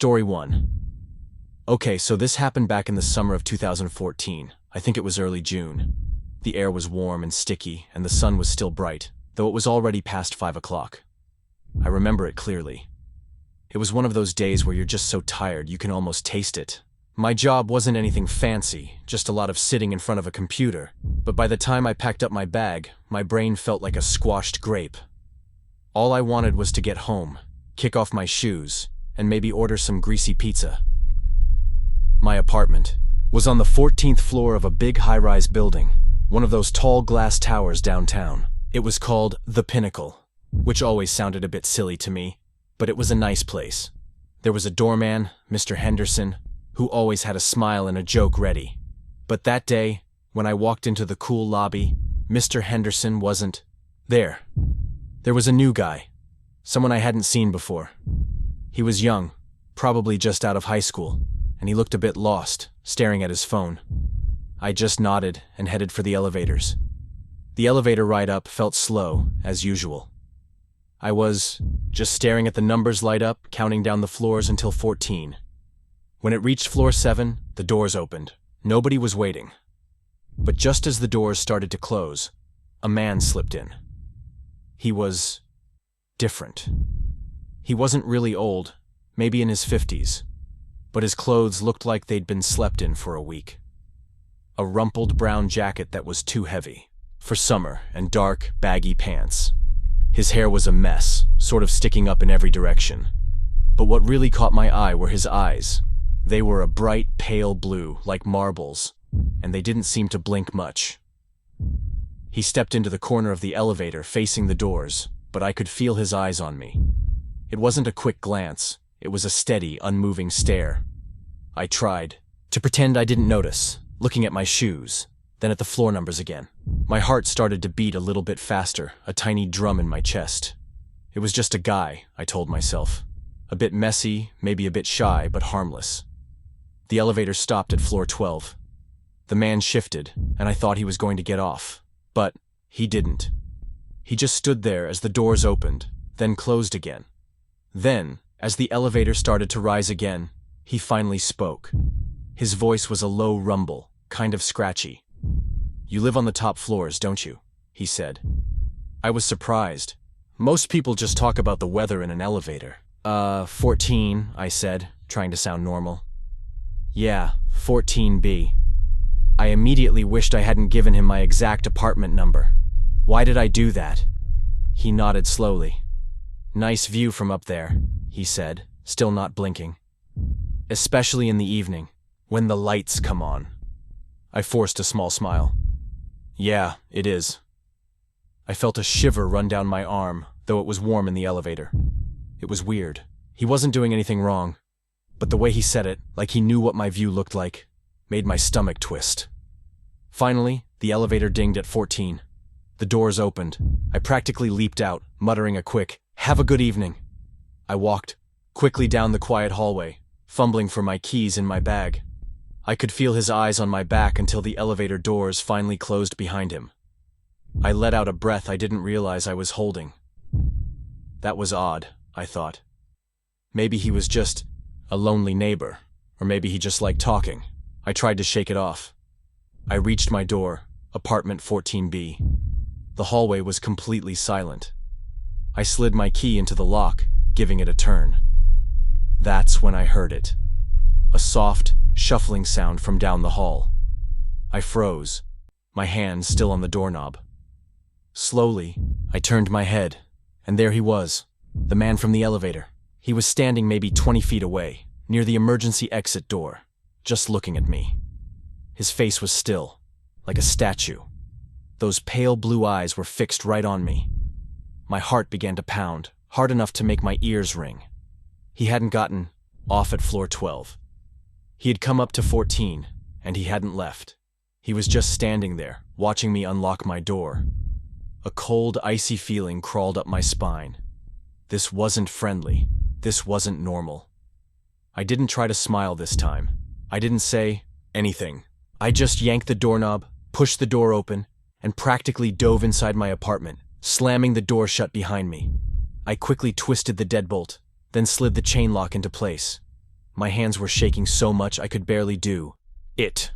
Story 1. Okay, so this happened back in the summer of 2014. I think it was early June. The air was warm and sticky, and the sun was still bright, though it was already past 5 o'clock. I remember it clearly. It was one of those days where you're just so tired you can almost taste it. My job wasn't anything fancy, just a lot of sitting in front of a computer, but by the time I packed up my bag, my brain felt like a squashed grape. All I wanted was to get home, kick off my shoes, and maybe order some greasy pizza. My apartment was on the 14th floor of a big high-rise building, one of those tall glass towers downtown. It was called The Pinnacle, which always sounded a bit silly to me, but it was a nice place. There was a doorman, Mr. Henderson, who always had a smile and a joke ready. But that day, when I walked into the cool lobby, Mr. Henderson wasn't there. There was a new guy, someone I hadn't seen before. He was young, probably just out of high school, and he looked a bit lost, staring at his phone. I just nodded and headed for the elevators. The elevator ride up felt slow, as usual. I was just staring at the numbers light up, counting down the floors until 14. When it reached floor 7, the doors opened. Nobody was waiting. But just as the doors started to close, a man slipped in. He was different. He wasn't really old, maybe in his 50s, but his clothes looked like they'd been slept in for a week. A rumpled brown jacket that was too heavy for summer and dark, baggy pants. His hair was a mess, sort of sticking up in every direction. But what really caught my eye were his eyes. They were a bright, pale blue, like marbles, and they didn't seem to blink much. He stepped into the corner of the elevator, facing the doors, but I could feel his eyes on me. It wasn't a quick glance, it was a steady, unmoving stare. I tried to pretend I didn't notice, looking at my shoes, then at the floor numbers again. My heart started to beat a little bit faster, a tiny drum in my chest. It was just a guy, I told myself. A bit messy, maybe a bit shy, but harmless. The elevator stopped at floor 12. The man shifted, and I thought he was going to get off. But he didn't. He just stood there as the doors opened, then closed again. Then, as the elevator started to rise again, he finally spoke. His voice was a low rumble, kind of scratchy. "You live on the top floors, don't you?" he said. I was surprised. Most people just talk about the weather in an elevator. 14, I said, trying to sound normal. "Yeah, 14B. I immediately wished I hadn't given him my exact apartment number. Why did I do that? He nodded slowly. "Nice view from up there," he said, still not blinking. "Especially in the evening, when the lights come on." I forced a small smile. "Yeah, it is." I felt a shiver run down my arm, though it was warm in the elevator. It was weird. He wasn't doing anything wrong, but the way he said it, like he knew what my view looked like, made my stomach twist. Finally, the elevator dinged at 14. The doors opened. I practically leaped out, muttering a quick, "Have a good evening." I walked quickly down the quiet hallway, fumbling for my keys in my bag. I could feel his eyes on my back until the elevator doors finally closed behind him. I let out a breath I didn't realize I was holding. That was odd, I thought. Maybe he was just a lonely neighbor, or maybe he just liked talking. I tried to shake it off. I reached my door, apartment 14B. The hallway was completely silent. I slid my key into the lock, giving it a turn. That's when I heard it. A soft, shuffling sound from down the hall. I froze, my hand still on the doorknob. Slowly, I turned my head, and there he was, the man from the elevator. He was standing maybe 20 feet away, near the emergency exit door, just looking at me. His face was still, like a statue. Those pale blue eyes were fixed right on me. My heart began to pound, hard enough to make my ears ring. He hadn't gotten off at floor 12. He had come up to 14, and he hadn't left. He was just standing there, watching me unlock my door. A cold, icy feeling crawled up my spine. This wasn't friendly. This wasn't normal. I didn't try to smile this time. I didn't say anything. I just yanked the doorknob, pushed the door open, and practically dove inside my apartment, slamming the door shut behind me. I quickly twisted the deadbolt, then slid the chain lock into place. My hands were shaking so much I could barely do it.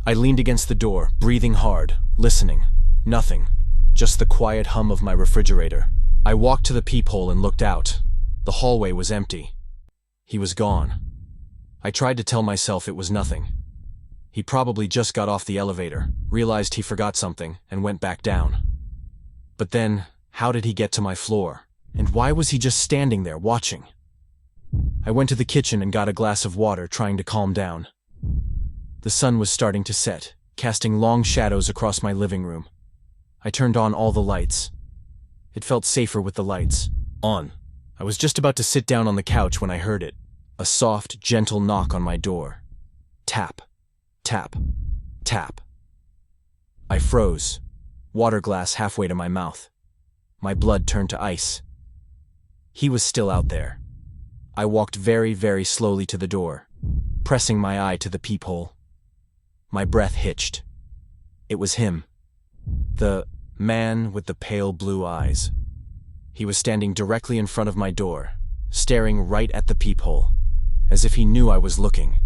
I leaned against the door, breathing hard, listening. Nothing. Just the quiet hum of my refrigerator. I walked to the peephole and looked out. The hallway was empty. He was gone. I tried to tell myself it was nothing. He probably just got off the elevator, realized he forgot something, and went back down. But then, how did he get to my floor? And why was he just standing there watching? I went to the kitchen and got a glass of water, trying to calm down. The sun was starting to set, casting long shadows across my living room. I turned on all the lights. It felt safer with the lights on. I was just about to sit down on the couch when I heard it. A soft, gentle knock on my door. Tap, tap, tap. I froze, water glass halfway to my mouth. My blood turned to ice. He was still out there. I walked very, very slowly to the door, pressing my eye to the peephole. My breath hitched. It was him. The man with the pale blue eyes. He was standing directly in front of my door, staring right at the peephole, as if he knew I was looking.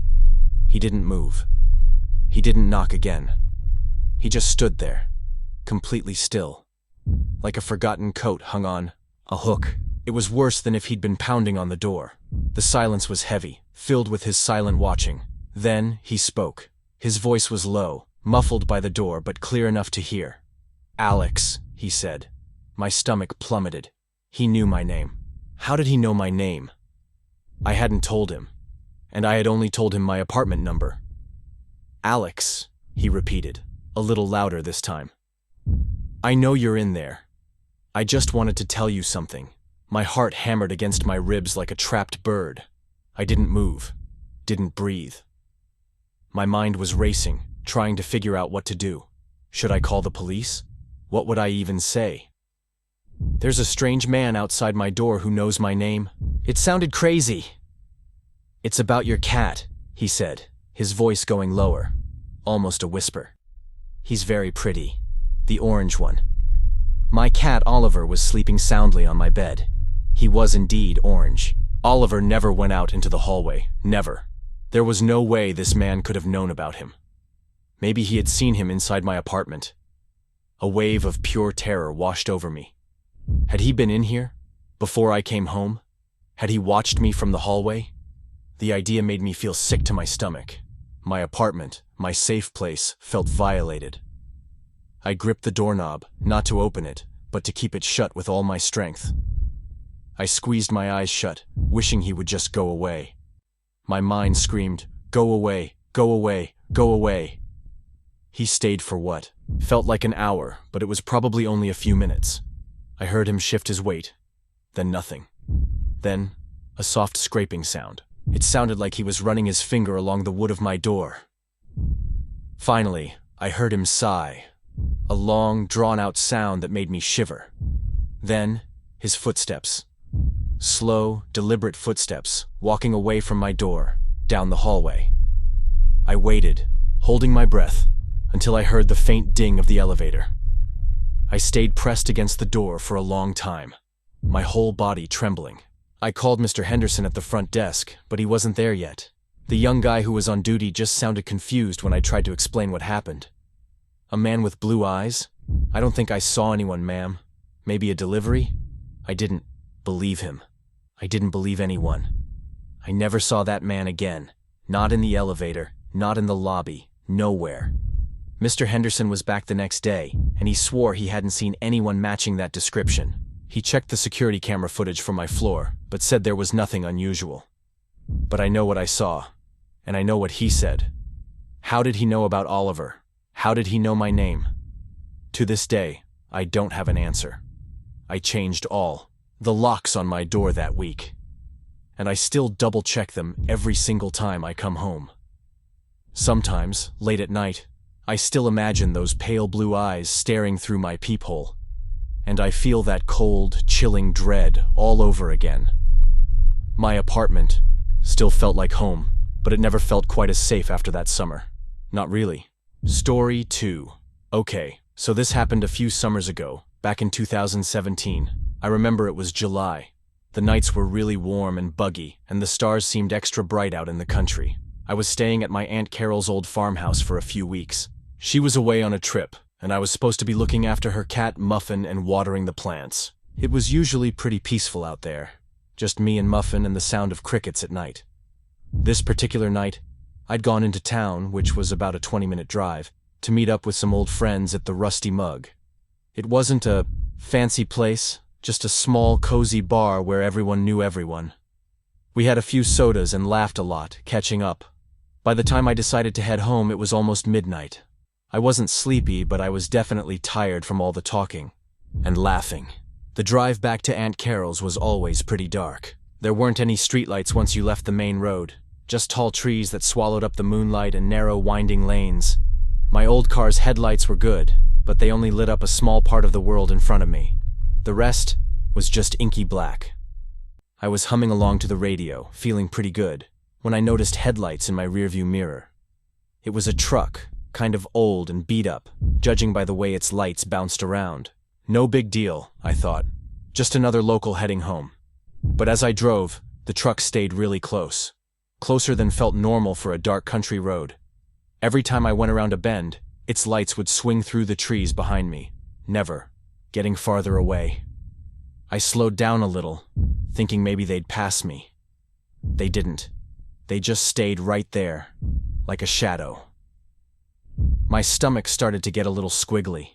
He didn't move. He didn't knock again. He just stood there, completely still, like a forgotten coat hung on a hook. It was worse than if he'd been pounding on the door. The silence was heavy, filled with his silent watching. Then he spoke. His voice was low, muffled by the door, but clear enough to hear. "Alex," he said. My stomach plummeted. He knew my name. How did he know my name? I hadn't told him, and I had only told him my apartment number. "Alex," he repeated, a little louder this time. "I know you're in there. I just wanted to tell you something." My heart hammered against my ribs like a trapped bird. I didn't move, didn't breathe. My mind was racing, trying to figure out what to do. Should I call the police? What would I even say? "There's a strange man outside my door who knows my name." It sounded crazy. "It's about your cat," he said, his voice going lower, almost a whisper. "He's very pretty, the orange one." My cat Oliver was sleeping soundly on my bed. He was indeed orange. Oliver never went out into the hallway, never. There was no way this man could have known about him. Maybe he had seen him inside my apartment. A wave of pure terror washed over me. Had he been in here? Before I came home? Had he watched me from the hallway? The idea made me feel sick to my stomach. My apartment, my safe place, felt violated. I gripped the doorknob, not to open it, but to keep it shut with all my strength. I squeezed my eyes shut, wishing he would just go away. My mind screamed, "Go away, go away, go away." He stayed for what? Felt like an hour, but it was probably only a few minutes. I heard him shift his weight, then nothing. Then, a soft scraping sound. It sounded like he was running his finger along the wood of my door. Finally, I heard him sigh, a long, drawn-out sound that made me shiver. Then, his footsteps. Slow, deliberate footsteps, walking away from my door, down the hallway. I waited, holding my breath, until I heard the faint ding of the elevator. I stayed pressed against the door for a long time, my whole body trembling. I called Mr. Henderson at the front desk, but he wasn't there yet. The young guy who was on duty just sounded confused when I tried to explain what happened. "A man with blue eyes? I don't think I saw anyone, ma'am. Maybe a delivery?" I didn't believe him. I didn't believe anyone. I never saw that man again. Not in the elevator, not in the lobby, nowhere. Mr. Henderson was back the next day, and he swore he hadn't seen anyone matching that description. He checked the security camera footage from my floor, but said there was nothing unusual. But I know what I saw, and I know what he said. How did he know about Oliver? How did he know my name? To this day, I don't have an answer. I changed all the locks on my door that week, and I still double-check them every single time I come home. Sometimes, late at night, I still imagine those pale blue eyes staring through my peephole, and I feel that cold, chilling dread all over again. My apartment still felt like home, but it never felt quite as safe after that summer. Not really. Story 2. Okay, so this happened a few summers ago, back in 2017. I remember it was July. The nights were really warm and buggy, and the stars seemed extra bright out in the country. I was staying at my Aunt Carol's old farmhouse for a few weeks. She was away on a trip, and I was supposed to be looking after her cat Muffin and watering the plants. It was usually pretty peaceful out there, just me and Muffin and the sound of crickets at night. This particular night, I'd gone into town, which was about a 20-minute drive, to meet up with some old friends at the Rusty Mug. It wasn't a fancy place, just a small, cozy bar where everyone knew everyone. We had a few sodas and laughed a lot, catching up. By the time I decided to head home, it was almost midnight. I wasn't sleepy, but I was definitely tired from all the talking and laughing. The drive back to Aunt Carol's was always pretty dark. There weren't any streetlights once you left the main road, just tall trees that swallowed up the moonlight and narrow, winding lanes. My old car's headlights were good, but they only lit up a small part of the world in front of me. The rest was just inky black. I was humming along to the radio, feeling pretty good, when I noticed headlights in my rearview mirror. It was a truck, kind of old and beat up, judging by the way its lights bounced around. No big deal, I thought. Just another local heading home. But as I drove, the truck stayed really close. Closer than felt normal for a dark country road. Every time I went around a bend, its lights would swing through the trees behind me, never getting farther away. I slowed down a little, thinking maybe they'd pass me. They didn't. They just stayed right there, like a shadow. My stomach started to get a little squiggly.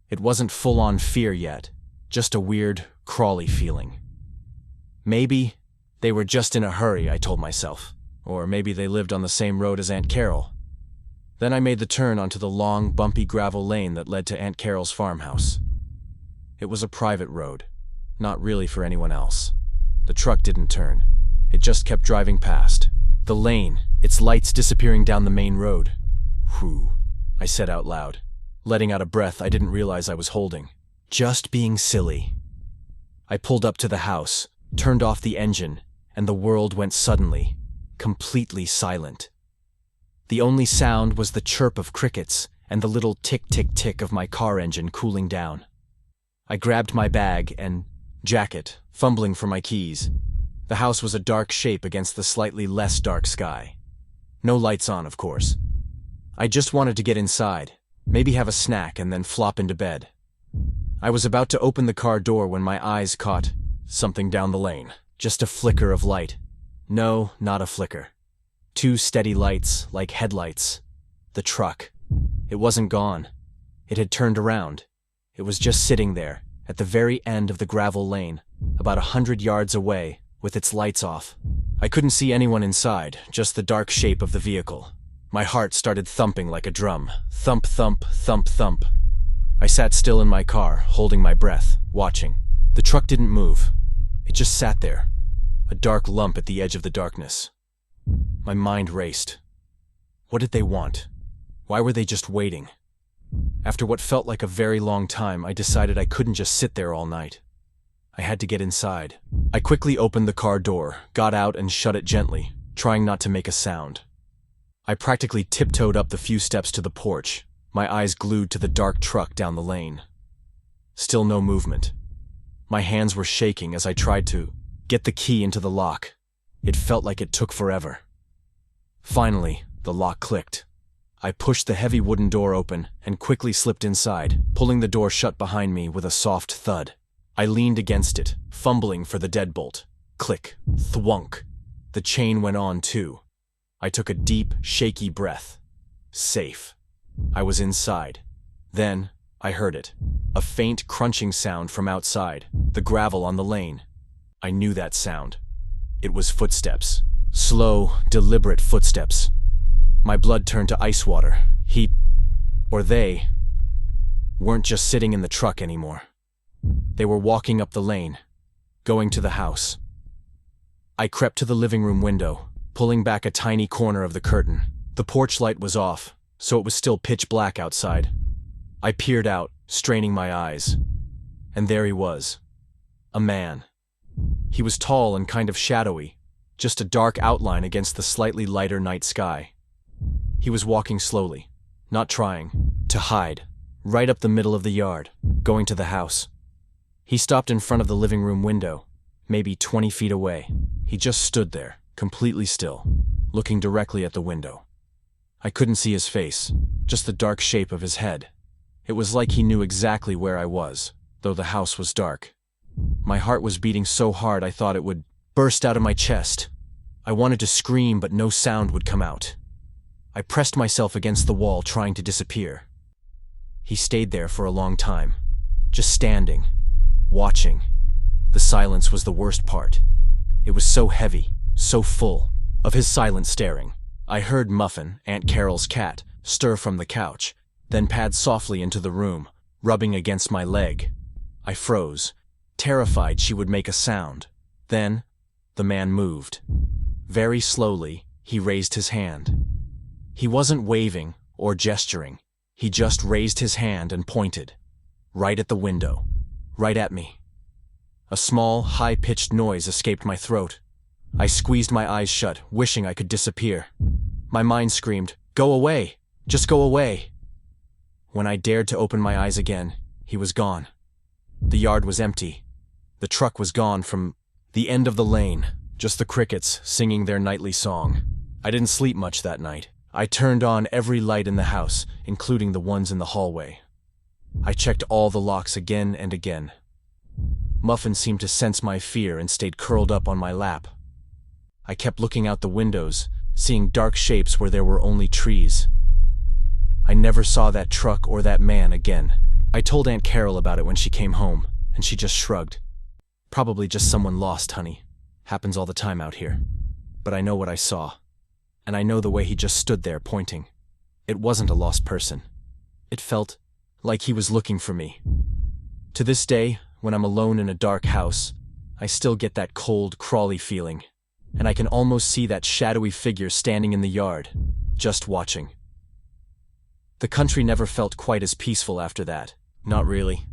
It wasn't full-on fear yet, just a weird, crawly feeling. Maybe they were just in a hurry, I told myself. Or maybe they lived on the same road as Aunt Carol. Then I made the turn onto the long, bumpy gravel lane that led to Aunt Carol's farmhouse. It was a private road, not really for anyone else. The truck didn't turn. It just kept driving past. The lane, its lights disappearing down the main road. Whew, I said out loud, letting out a breath I didn't realize I was holding. Just being silly. I pulled up to the house, turned off the engine, and the world went suddenly, completely silent. The only sound was the chirp of crickets and the little tick-tick-tick of my car engine cooling down. I grabbed my bag and jacket, fumbling for my keys. The house was a dark shape against the slightly less dark sky. No lights on, of course. I just wanted to get inside, maybe have a snack and then flop into bed. I was about to open the car door when my eyes caught something down the lane. Just a flicker of light. No, not a flicker. Two steady lights, like headlights. The truck. It wasn't gone. It had turned around. It was just sitting there, at the very end of the gravel lane, about 100 yards away, with its lights off. I couldn't see anyone inside, just the dark shape of the vehicle. My heart started thumping like a drum. Thump, thump, thump, thump. I sat still in my car, holding my breath, watching. The truck didn't move. It just sat there, a dark lump at the edge of the darkness. My mind raced. What did they want? Why were they just waiting? After what felt like a very long time, I decided I couldn't just sit there all night. I had to get inside. I quickly opened the car door, got out and shut it gently, trying not to make a sound. I practically tiptoed up the few steps to the porch, my eyes glued to the dark truck down the lane. Still no movement. My hands were shaking as I tried to get the key into the lock. It felt like it took forever. Finally, the lock clicked. I pushed the heavy wooden door open and quickly slipped inside, pulling the door shut behind me with a soft thud. I leaned against it, fumbling for the deadbolt. Click, thwunk. The chain went on too. I took a deep, shaky breath. Safe. I was inside. Then, I heard it. A faint crunching sound from outside, the gravel on the lane. I knew that sound. It was footsteps. Slow, deliberate footsteps. My blood turned to ice water. They weren't just sitting in the truck anymore. They were walking up the lane, going to the house. I crept to the living room window, pulling back a tiny corner of the curtain. The porch light was off, so it was still pitch black outside. I peered out, straining my eyes. And there he was. A man. He was tall and kind of shadowy, just a dark outline against the slightly lighter night sky. He was walking slowly, not trying, to hide, right up the middle of the yard, going to the house. He stopped in front of the living room window, maybe 20 feet away. He just stood there, completely still, looking directly at the window. I couldn't see his face, just the dark shape of his head. It was like he knew exactly where I was, though the house was dark. My heart was beating so hard I thought it would burst out of my chest. I wanted to scream, but no sound would come out. I pressed myself against the wall, trying to disappear. He stayed there for a long time, just standing, watching. The silence was the worst part. It was so heavy, so full of his silent staring. I heard Muffin, Aunt Carol's cat, stir from the couch, then pad softly into the room, rubbing against my leg. I froze, terrified she would make a sound. Then, the man moved. Very slowly, he raised his hand. He wasn't waving or gesturing. He just raised his hand and pointed. Right at the window. Right at me. A small, high-pitched noise escaped my throat. I squeezed my eyes shut, wishing I could disappear. My mind screamed, "Go away! Just go away!" When I dared to open my eyes again, he was gone. The yard was empty. The truck was gone from the end of the lane, just the crickets singing their nightly song. I didn't sleep much that night. I turned on every light in the house, including the ones in the hallway. I checked all the locks again and again. Muffin seemed to sense my fear and stayed curled up on my lap. I kept looking out the windows, seeing dark shapes where there were only trees. I never saw that truck or that man again. I told Aunt Carol about it when she came home, and she just shrugged. "Probably just someone lost, honey. Happens all the time out here." But I know what I saw. And I know the way he just stood there pointing. It wasn't a lost person. It felt like he was looking for me. To this day, when I'm alone in a dark house, I still get that cold, crawly feeling, and I can almost see that shadowy figure standing in the yard, just watching. The country never felt quite as peaceful after that. Not really.